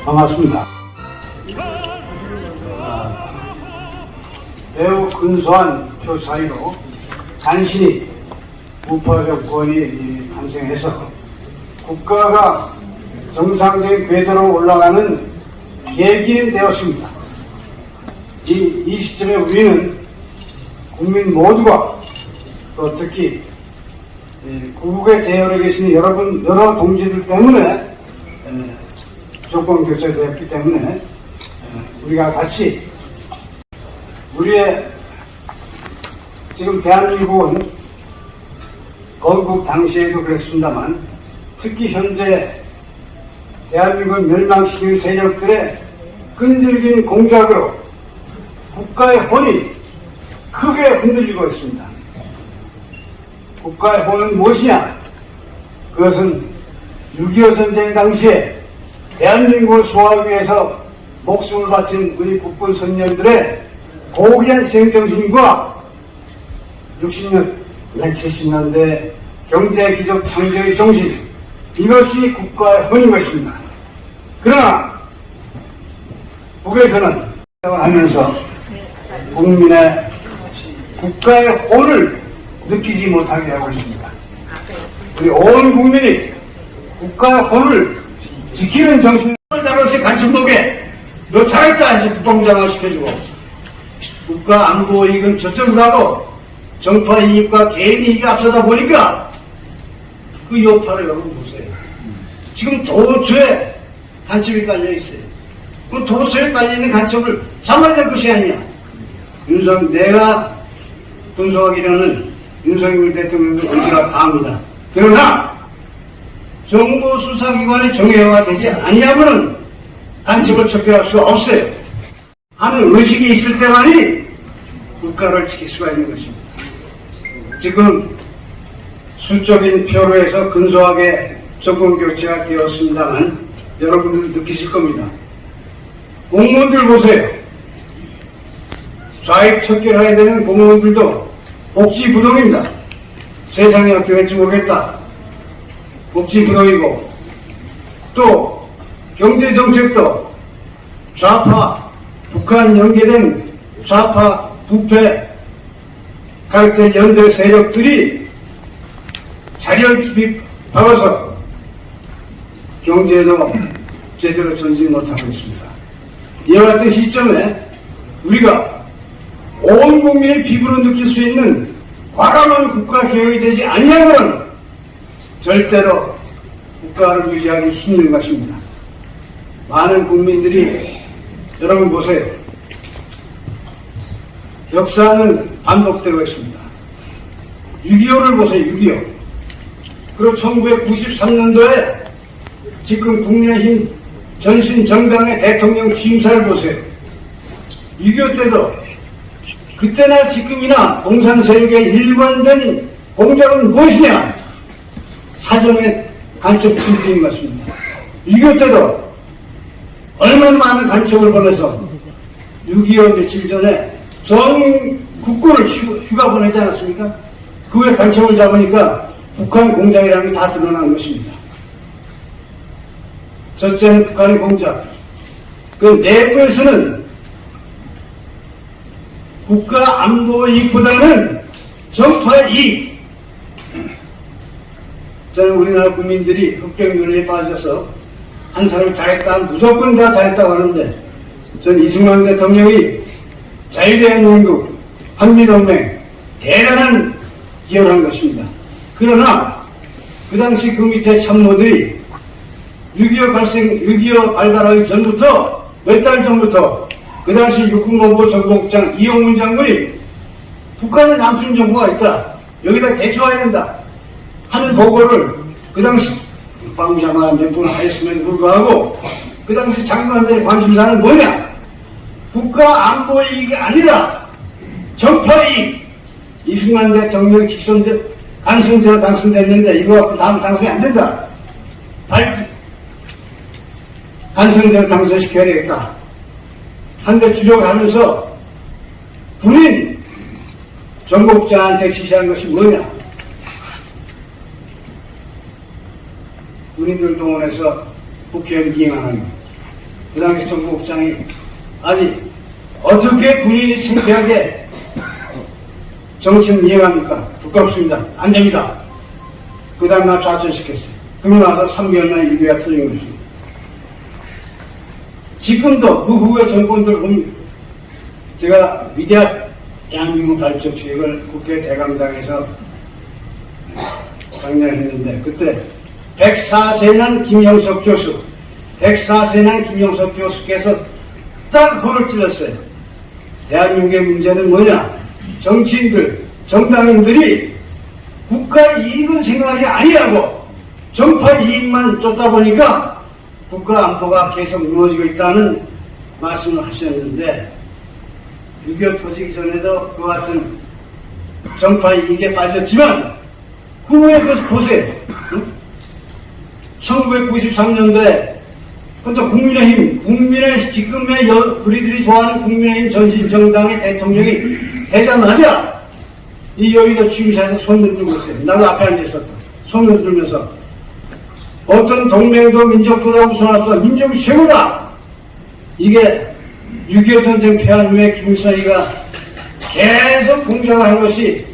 반갑습니다. 매우 근소한 표 차이로 간신히 우파 정권이 탄생해서 국가가 정상적인 궤도로 올라가는 계기는 되었습니다. 이 시점에 우리는 국민 모두가 또 특히 구국의 대열에 계신 여러 동지들 때문에 조건 교체되었기 때문에 우리가 같이 우리의 지금 대한민국은 건국 당시에도 그랬습니다만 특히 현재 대한민국을 멸망시킨 세력들의 끈질긴 공작으로 국가의 혼이 크게 흔들리고 있습니다. 국가의 혼은 무엇이냐? 그것은 6.25 전쟁 당시에 대한민국을 수호하기 위해서 목숨을 바친 우리 국군 선열들의 고귀한 생정신과 60년, 70년대 경제기적 창조의 정신, 이것이 국가의 혼인 것입니다. 그러나 북에서는 하면서 국민의 국가의 혼을 느끼지 못하게 하고 있습니다. 우리 온 국민이 국가의 혼을 지키는 정신을 다뤄서 간첩록에 너 잘했다 해서 부동장을 시켜주고 국가 안보 이익은 저쪽으로 가고 정파 이익과 개인 이익이 앞서다 보니까 그 여파를 여러분 보세요. 지금 도처에 간첩이 깔려있어요. 그 도처에 깔려있는 간첩을 잡아야 될 것이 아니냐. 내가 분석하기로는 윤석열 대통령의 의지가 강합니다. 그러나 정부 수사기관의 정예화가 되지 아니하면은 간첩을 척결할 수 없어요. 하는 의식이 있을 때만이 국가를 지킬 수가 있는 것입니다. 지금 수적인 표로에서 근소하게 정권 교체가 되었습니다만 여러분들 느끼실 겁니다. 공무원들 보세요. 좌익 척결해야 되는 공무원들도 복지부동입니다. 세상이 어떻게 될지 모르겠다. 복지부동이고 또 경제정책도 좌파, 북한 연계된 좌파, 부패, 카르텔 연대 세력들이 자리를 깊이 박아서 경제도 제대로 전진 못하고 있습니다. 이와 같은 시점에 우리가 온 국민의 피부로 느낄 수 있는 과감한 국가개혁이 되지 아니하면 절대로 국가를 유지하기 힘든 것입니다. 많은 국민들이 여러분 보세요. 역사는 반복되고 있습니다. 6.25를 보세요. 6.25. 그리고 1993년도에 지금 국민의힘 전신 정당의 대통령 취임사를 보세요. 6.25 때도 그때나 지금이나 공산 세력의 일관된 공작은 무엇이냐? 사전에 간첩 침투인 것입니다. 6.25 때도 얼마나 많은 간첩을 보내서 6.25 며칠 전에 전 국군을 휴가 보내지 않았습니까? 그 후에 간첩을 잡으니까 북한 공작이라는 게 다 드러난 것입니다. 첫째는 북한의 공작. 그 내부에서는 국가 안보 이익보다는 정파의 이익. 저는 우리나라 국민들이 흑백윤리에 빠져서 한 사람이 잘했다 하면 무조건 다 잘했다고 하는데 저는 이승만 대통령이 자유대한민국, 한미동맹 대단한 기여를 한 것입니다. 그러나 그 당시 그 밑에 참모들이 6.25 발발하기 전부터 몇 달 전부터 그 당시 육군본부 정보국장 이용문 장군이 북한에 남순 정보가 있다. 여기다 대처해야 된다. 하는 보고를 그 당시 국방부장관 몇 분 하였음에도 불구하고 그 당시 장관들의 관심사는 뭐냐? 국가 안보 이익이 아니라 정파 이익. 이승만 대통령 간선제로 당선됐는데 이거 갖고 다음 당선이 안 된다. 간선제로 당선시켜야 되겠다. 한데 주력을 하면서 군인 정보국장한테 지시한 것이 뭐냐? 군인들 동원해서 국회의원 기행하는 그 당시 정보국장이 아니 어떻게 군인이 창피하게 정치를 이행합니까? 부끄럽습니다. 안 됩니다. 그 다음 날 좌천시켰어요. 그러고 나서 3개월 만에 유교가 터진 것입니다. 지금도 그 후에 정권들 보면 제가 위대한 대한민국 발전 계획을 국회 대강당에서 강연했는데 그때 104세 김영석 교수 104세 김영석 교수께서 딱 혼을 찔렀어요. 대한민국의 문제는 뭐냐? 정치인들, 정당인들이 국가의 이익은 생각하지 아니하고 정파 이익만 쫓다 보니까 국가 안보가 계속 무너지고 있다는 말씀을 하셨는데 6.25 터지기 전에도 그 같은 정파 이익에 빠졌지만 그 후에 그것을 보세요. 응? 1993년도에 그것도 국민의 지금의 우리들이 좋아하는 국민의힘 전신정당의 대통령이 되자마자 이 여의도 취임사에서 손을 들고 있어요. 나도 앞에 앉아있었다. 손을 들면서 어떤 동맹도 민족보다 우선할 수 없다. 민족이 최고다. 이게 6.25 전쟁 패한 후에 김일성이가 계속 공작을 한 것이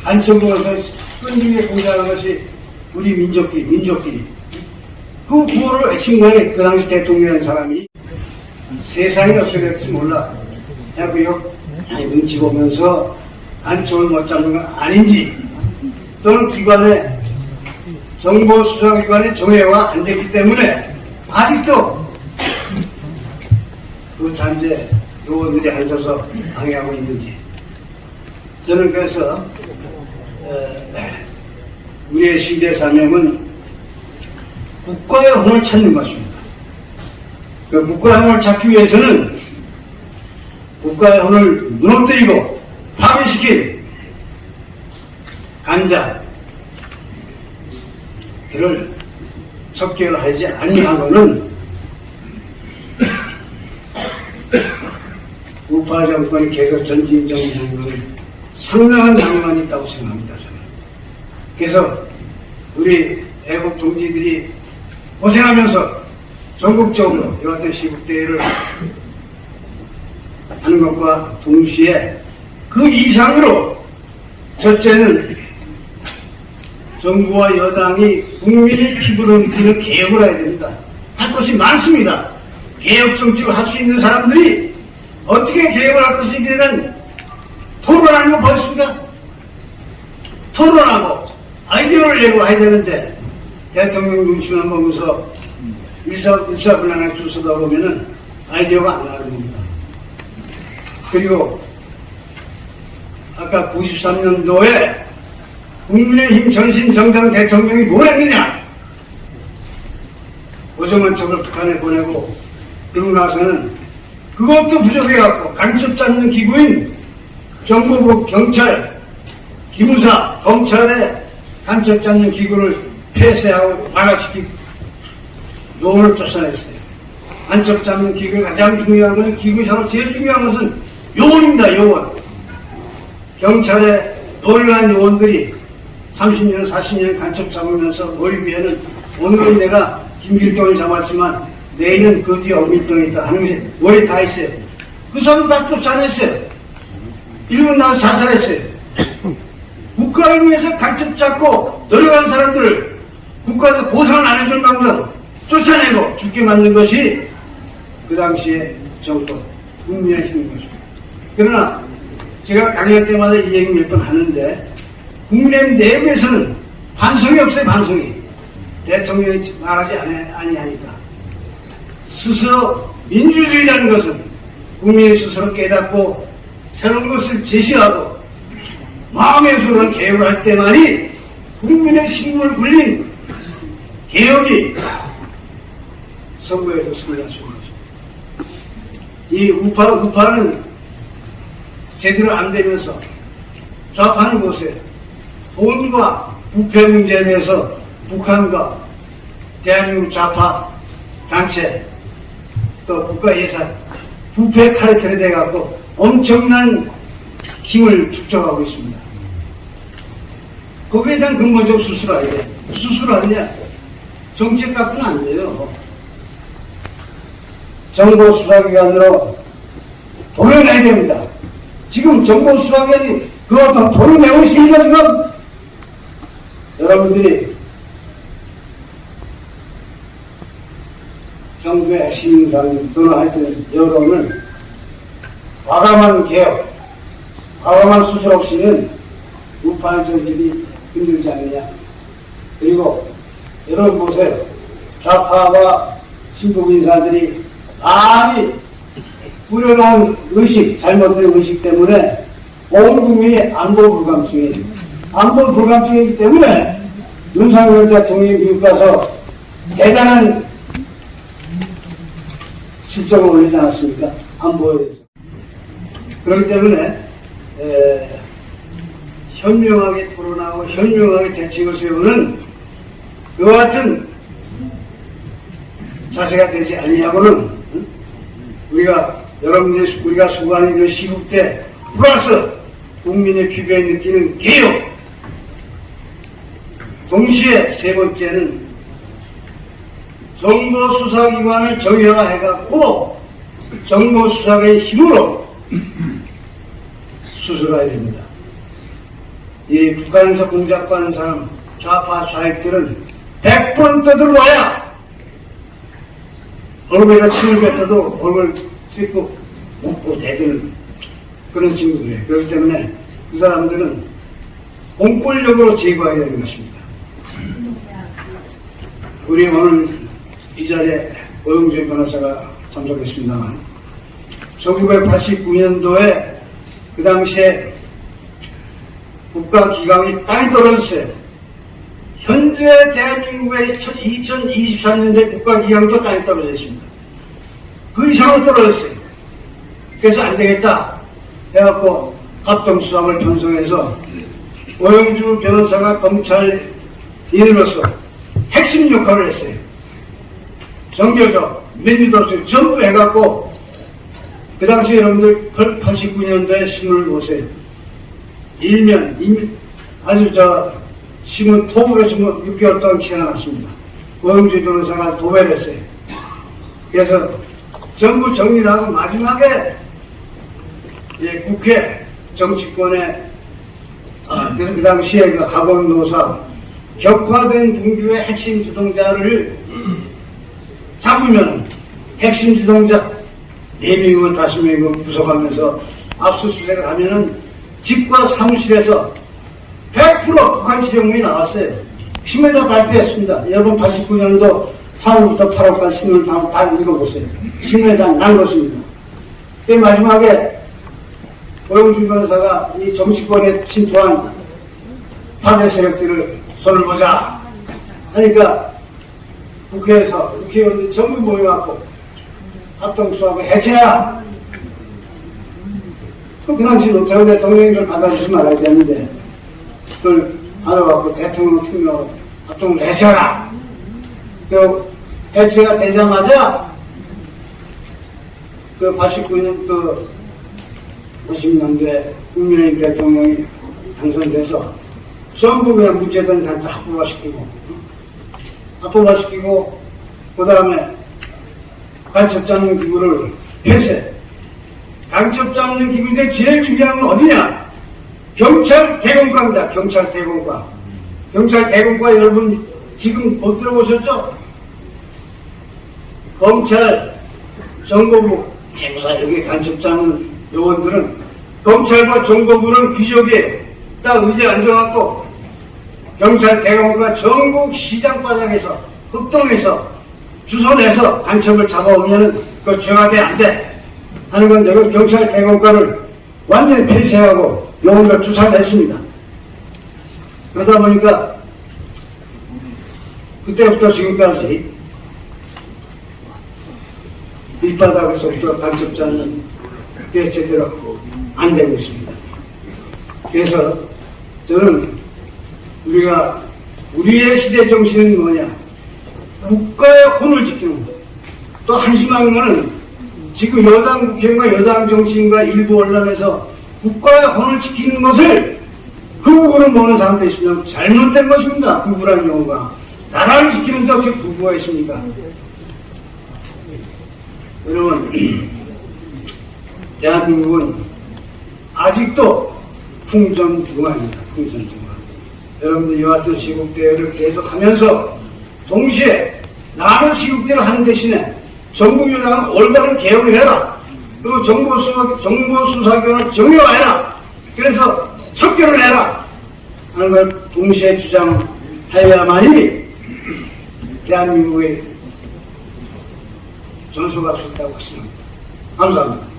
안쪽으로서 끈질기게 공작한 것이 우리 민족끼리 그 구호를 외친 거에 그 당시 대통령이라는 사람이 세상이 어떻게 될지 몰라. 그냥 눈치 보면서 안쪽을 못 잡는 건 아닌지 또는 기관의 정보수사기관의 정회와 안 됐기 때문에 아직도 그 잔재 요원들이 앉아서 방해하고 있는지 저는 그래서 우리의 시대 사명은 국가의 혼을 찾는 것입니다. 그 국가의 혼을 찾기 위해서는 국가의 혼을 무너뜨리고 파괴시킨 간자들을 척결하지 아니하고는 우파 정권이 계속 전진정부하는 것은 상당한 낭만이 있다고 생각합니다. 저는. 그래서 우리 애국 동지들이 고생하면서 전국적으로 여하튼 시국대회를 하는 것과 동시에 그 이상으로 첫째는 정부와 여당이 국민의 피부로 느끼는 개혁을 해야 됩니다. 할 것이 많습니다. 개혁 정책을 할 수 있는 사람들이 어떻게 개혁을 할 것인지에 대한 토론하는 거 벌습니까? 토론하고 아이디어를 내고 해야 되는데 대통령 눈치만 보면서 일사불란하게 줄 서다 보면은 아이디어가 안 나오는 겁니다. 그리고 아까 93년도에 국민의힘 전신정당 대통령이 뭘 했느냐? 오정환 척을 북한에 보내고 그러고 나서는 그것도 부족해갖고 간첩 잡는 기구인 정보부, 경찰, 기무사, 검찰의 간첩 잡는 기구를 폐쇄하고 마각시키고 요원을 쫓아냈어요. 간첩 잡는 기구가 가장 중요한 것은 기구에서 제일 중요한 것은 요원입니다. 요원. 경찰의 노련한 요원들이 30년, 40년 간첩 잡으면서 머리 위에는 오늘은 내가 김길동을 잡았지만 내일은 그 뒤에 엄밀동이 있다 하는 것이 머리 다 있어요. 그 사람 다 쫓아냈어요. 일본 나와서 자살했어요. 국가를 위해서 간첩 잡고 노력한 사람들을 국가에서 보상을 안 해줄 망정 쫓아내고 죽게 만든 것이 그 당시에 정권, 국민의 힘인 것입니다. 그러나 제가 강연 때마다 이 얘기 몇 번 하는데 국민의힘 내부에서는 반성이 없어요. 반성이. 대통령이 말하지 아니하니까. 스스로 민주주의라는 것은 국민이 스스로 깨닫고 새로운 것을 제시하고 마음의 소리로 개혁을 할 때만이 국민의 힘을 굴린 개혁이 선거에서 승리할 수 있는 것입니다. 이 우파는 제대로 안 되면서 좌파는 보세요. 돈과 부패 문제에 대해서 북한과 대한민국 좌파 단체 또 국가 예산 부패 카르텔에 대해 갖고 엄청난 힘을 축적하고 있습니다. 거기에 대한 근본적 수술을 해야 돼요. 수술을 하느냐? 정책 갖고는 안 돼요. 정보 수사기관으로 돌려내야 됩니다. 지금 정보 수사기관이 그거 돌려내고 있습니다. 지금 여러분들이 정부의 시민상 또는 하여튼 여론은 과감한 개혁, 과감한 수술 없이는 우파의 정책이 힘들지 않느냐. 그리고 여러분 보세요. 좌파와 진보 인사들이 많이 뿌려놓은 의식, 잘못된 의식 때문에 온 국민이 안보 불감증이에요. 안보 불감증이기 때문에 윤석열 대통령이 미국 가서 대단한 실적을 올리지 않았습니까? 안보에 대해서. 그렇기 때문에 현명하게 토론하고 현명하게 대책을 세우는 그와 같은 자세가 되지 아니하고는 우리가 수고하는 그 시국 때 플러스 국민의 피부에 느끼는 개혁, 동시에 세 번째는 정보수사기관을 정의화해갖고 정보수사관의 힘으로 수술해야 됩니다. 이 북한에서 공작하는 사람 좌파 좌익들은 100번 떠들어와야 얼굴에다 침을 뱉어도 얼굴 씻고 웃고 대드는 그런 친구들이에요. 그렇기 때문에 그 사람들은 공권력으로 제거해야 되는 것입니다. 우리 오늘 이 자리에 오영재 변호사가 참석했습니다만 1989년도에 그 당시에 국가기강이 땅에 떨어졌어요. 현재 대한민국의 2023년대 국가기강도 땅에 떨어져 있습니다. 그 이상으로 떨어졌어요. 그래서 안 되겠다 해갖고 합동수사를 편성해서 오영주 변호사가 검찰인으로서 핵심 역할을 했어요. 정교조, 민주도청 전부 해갖고 그 당시 여러분들 89년도에 신문을 보세요. 일면 아주 신문 토북에서 6개월 동안 키워놨습니다. 오영주 변호사가 도배를 했어요. 그래서 전부 정리를 하고 마지막에 국회 정치권에 그래서 그 당시에 그 학원노사 격화된 분규의 핵심 주동자를 잡으면 핵심 주동자 4명이고 5명이고 구속하면서 압수수색을 하면은 집과 사무실에서 100% 북한 지령문이 나왔어요. 신문에다 발표했습니다. 여러분 89년도 4월부터 8월까지 신문을 다 읽어보세요. 신문에 다 난 것입니다. 그 마지막에 오영준 변호사가 이 정치권에 침투한 반대 세력들을 손을 보자 하니까 국회의원들이 전부 모여갖고 합동수사하고 해체야. 그 당시 노태우 대통령이 그걸 받아주지 말아야 되는데 그걸 알아갖고 대통령 특명으로 합동을 해체하라. 그 해체가 되자마자 그 89년 50년도에 국민의힘 대통령이 당선돼서 전부 그냥 문제된 단체 합법화시키고 그 다음에 간첩잡는 기구를 폐쇄. 간첩잡는 기구인데 제일 중요한 건 어디냐? 경찰 대공과입니다. 경찰 대공과. 경찰 대공과 여러분 지금 못 들어보셨죠? 검찰, 정보부, 재무사 여기 간첩잡는 요원들은 검찰과 정보부는 귀족에 딱 의자에 앉아갖고 경찰 대공과 전국 시장바닥에서 흑동에서 주소 내서 간첩을 잡아오면은 그 죄가 돼 안 돼 하는 건 내가 경찰 대공과를 완전히 폐쇄하고 요원들 주차했습니다. 그러다 보니까 그때부터 지금까지 밑바닥에서부터 간첩자는 게 제대로 안 되고 있습니다. 그래서 저는 우리의 시대 정신은 뭐냐? 국가의 혼을 지키는 것. 또 한심한 거는 지금 여당 국회의원과 여당 정치인과 일부 언론에서 국가의 혼을 지키는 것을 극우를 모는 사람도 있으면 잘못된 것입니다. 극우라는 용어가. 나라를 지키는데 어떻게 극우가 있습니까? 여러분, 대한민국은 아직도 풍전등화입니다. 풍전등화. 여러분들 이와 같은 시국대회를 계속하면서 동시에 남은 시국대를 하는 대신에 정부유당은 올바른 개혁을 해라. 그리고 정보수사기관을 정의화해라. 그래서 척결을 해라 하는 걸 동시에 주장하여야만이 대한민국의 전소가 수 있다고 확신합니다. 감사합니다.